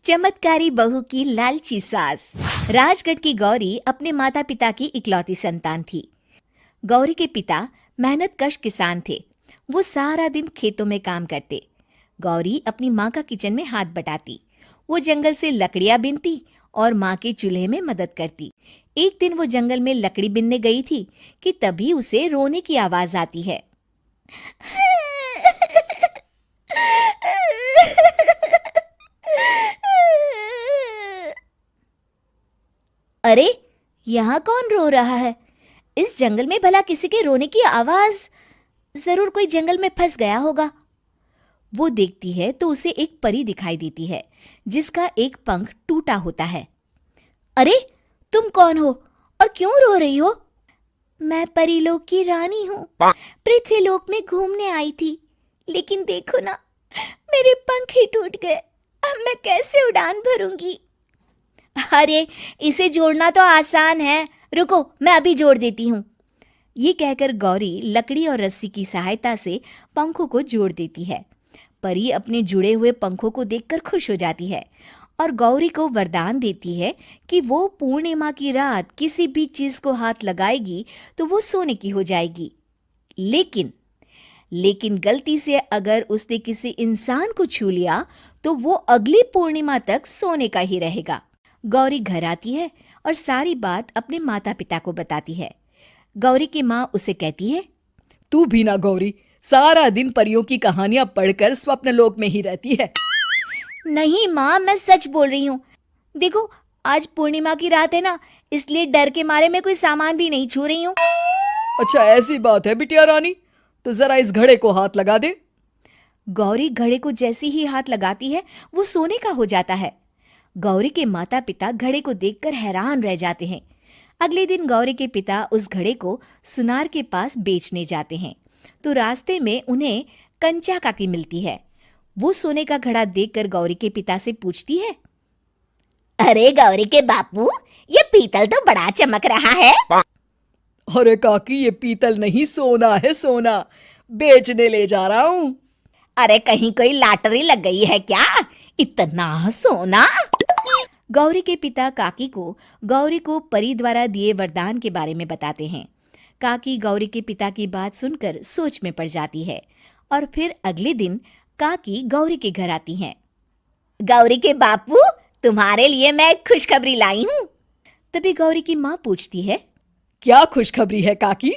चमत्कारी बहू की लालची सास। राजगढ़ की गौरी अपने माता पिता की इकलौती संतान थी। गौरी के पिता मेहनतकश किसान थे। वो सारा दिन खेतों में काम करते। गौरी अपनी माँ का किचन में हाथ बटाती। वो जंगल से लकड़ियां बीनती और माँ के चूल्हे में मदद करती। एक दिन वो जंगल में लकड़ी बीनने गई थी कि तभी उसे रोने की आवाज आती है। अरे, यहाँ कौन रो रहा है? इस जंगल में भला किसी के रोने की आवाज? जरूर कोई जंगल में फंस गया होगा। वो देखती है तो उसे एक परी दिखाई देती है जिसका एक पंख टूटा होता है। अरे, तुम कौन हो और क्यों रो रही हो? मैं परीलोक की रानी हूँ। पृथ्वीलोक में घूमने आई थी, लेकिन देखो ना, मेरे पंख ही टूट गए। अब मैं कैसे उड़ान भरूंगी? अरे, इसे जोड़ना तो आसान है। रुको, मैं अभी जोड़ देती हूँ। ये कहकर गौरी लकड़ी और रस्सी की सहायता से पंखों को जोड़ देती है। परी अपने जुड़े हुए पंखों को देखकर खुश हो जाती है और गौरी को वरदान देती है कि वो पूर्णिमा की रात किसी भी चीज को हाथ लगाएगी तो वो सोने की हो जाएगी। लेकिन गलती से अगर उसने किसी इंसान को छू लिया तो वो अगली पूर्णिमा तक सोने का ही रहेगा। गौरी घर आती है और सारी बात अपने माता पिता को बताती है। गौरी की माँ उसे कहती है, तू भी ना गौरी, सारा दिन परियों की कहानियां पढ़कर स्वप्न लोक में ही रहती है। नहीं माँ, मैं सच बोल रही हूँ। देखो, आज पूर्णिमा की रात है ना, इसलिए डर के मारे मैं कोई सामान भी नहीं छू रही हूँ। अच्छा, ऐसी बात है बिटिया रानी, तो जरा इस घड़े को हाथ लगा दे। गौरी घड़े को जैसे ही हाथ लगाती है वो सोने का हो जाता है। गौरी के माता पिता घड़े को देखकर हैरान रह जाते हैं। अगले दिन गौरी के पिता उस घड़े को सुनार के पास बेचने जाते हैं तो रास्ते में उन्हें कंचा काकी मिलती है। वो सोने का घड़ा देखकर गौरी के पिता से पूछती है, अरे गौरी के बापू, ये पीतल तो बड़ा चमक रहा है। अरे काकी, ये पीतल नहीं, सोना है, सोना। बेचने ले जा रहा हूँ। अरे, कहीं कोई लॉटरी लग गई है क्या? इतना सोना? गौरी के पिता काकी को गौरी को परी द्वारा दिए वरदान के बारे में बताते हैं। काकी गौरी के पिता की बात सुनकर सोच में पड़ जाती है और फिर अगले दिन काकी गौरी के घर आती हैं। गौरी के बापू, तुम्हारे लिए मैं एक खुशखबरी लाई हूँ। तभी गौरी की माँ पूछती है, क्या खुशखबरी है काकी?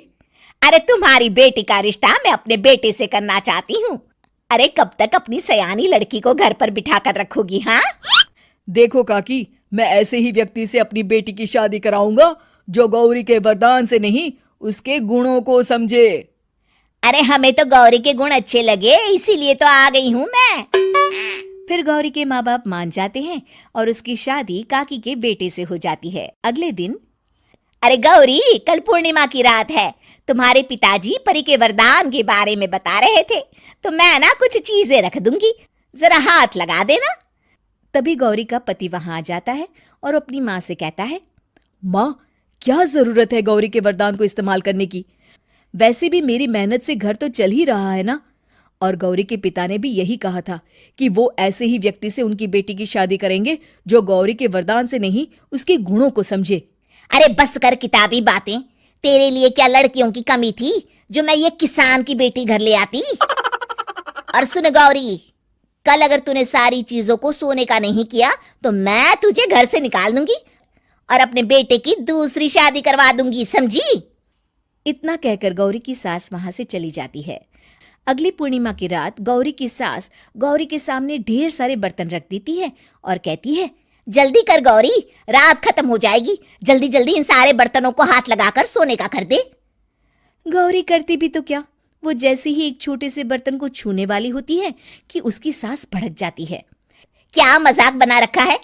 अरे, तुम्हारी बेटी का रिश्ता मैं अपने बेटे से करना चाहती हूँ। अरे, कब तक अपनी सयानी लड़की को घर पर बिठा कर रखोगी? हाँ, देखो काकी, मैं ऐसे ही व्यक्ति से अपनी बेटी की शादी कराऊंगा जो गौरी के वरदान से नहीं, उसके गुणों को समझे। अरे, हमें तो गौरी के गुण अच्छे लगे, इसीलिए तो आ गई हूँ मैं। फिर गौरी के माँ बाप मान जाते हैं और उसकी शादी काकी के बेटे से हो जाती है। अगले दिन, अरे गौरी, कल पूर्णिमा की रात है। तुम्हारे पिताजी परी के वरदान के बारे में बता रहे थे, तो मैं ना कुछ चीजें रख दूंगी, जरा हाथ लगा देना। तभी गौरी का पति वहां आ जाता है और अपनी माँ से कहता है, माँ, क्या जरूरत है गौरी के वरदान को इस्तेमाल करने की? वैसे भी मेरी मेहनत से घर तो चल ही रहा है ना। और गौरी के पिता ने भी यही कहा था कि वो ऐसे ही व्यक्ति से उनकी बेटी की शादी करेंगे जो गौरी के वरदान से नहीं, उसके गुणों को समझे। अरे बस कर किताबी बातें। तेरे लिए क्या लड़कियों की कमी थी जो मैं ये किसान की बेटी घर ले आती? और सुन गौरी, कल अगर तूने सारी चीजों को सोने का नहीं किया तो मैं तुझे घर से निकाल दूंगी और अपने बेटे की दूसरी शादी करवा दूंगी, समझी? इतना कहकर गौरी की सास वहां से चली जाती है। अगली पूर्णिमा की रात गौरी की सास गौरी के सामने ढेर सारे बर्तन रख देती है और कहती है, जल्दी कर गौरी, रात खत्म हो जाएगी। जल्दी जल्दी इन सारे बर्तनों को हाथ लगाकर सोने का कर दे। गौरी करती भी तो क्या, वो जैसे ही एक छोटे से बर्तन को छूने वाली होती है कि उसकी सास भड़क जाती है। क्या मजाक बना रखा है?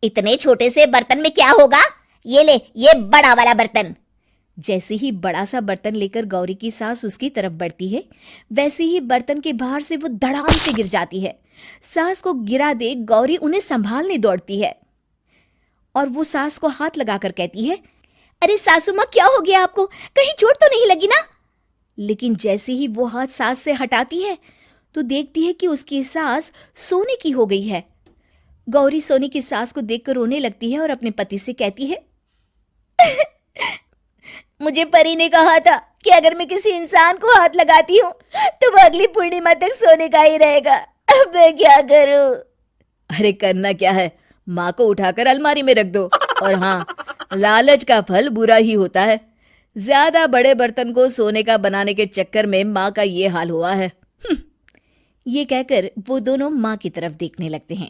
इतने छोटे से बर्तन में क्या होगा? ये ले, ये बड़ा वाला बर्तन। जैसे ही बड़ा सा बर्तन लेकर गौरी की सास उसकी तरफ बढ़ती है, वैसे ही बर्तन के बाहर से वो धड़ाम से गिर जाती है। सास को गिरा देख गौरी उन्हें संभालने दौड़ती है और वो सास को हाथ लगाकर कहती है, अरे सासू माँ, क्या हो गया आपको? कहीं चोट तो नहीं लगी ना? लेकिन जैसे ही वो हाथ सास से हटाती है तो देखती है कि उसकी सास सोने की हो गई है। गौरी सोनी की सास को देखकर रोने लगती है और अपने पति से कहती है, मुझे परी ने कहा था कि अगर मैं किसी इंसान को हाथ लगाती हूँ तो वो अगली पूर्णिमा तक सोने का ही रहेगा। अब मैं क्या करूँ? अरे करना क्या है, माँ को उठाकर अलमारी में रख दो। और हाँ, लालच का फल बुरा ही होता है। ज्यादा बड़े बर्तन को सोने का बनाने के चक्कर में माँ का ये हाल हुआ है। ये कहकर वो दोनों माँ की तरफ देखने लगते हैं।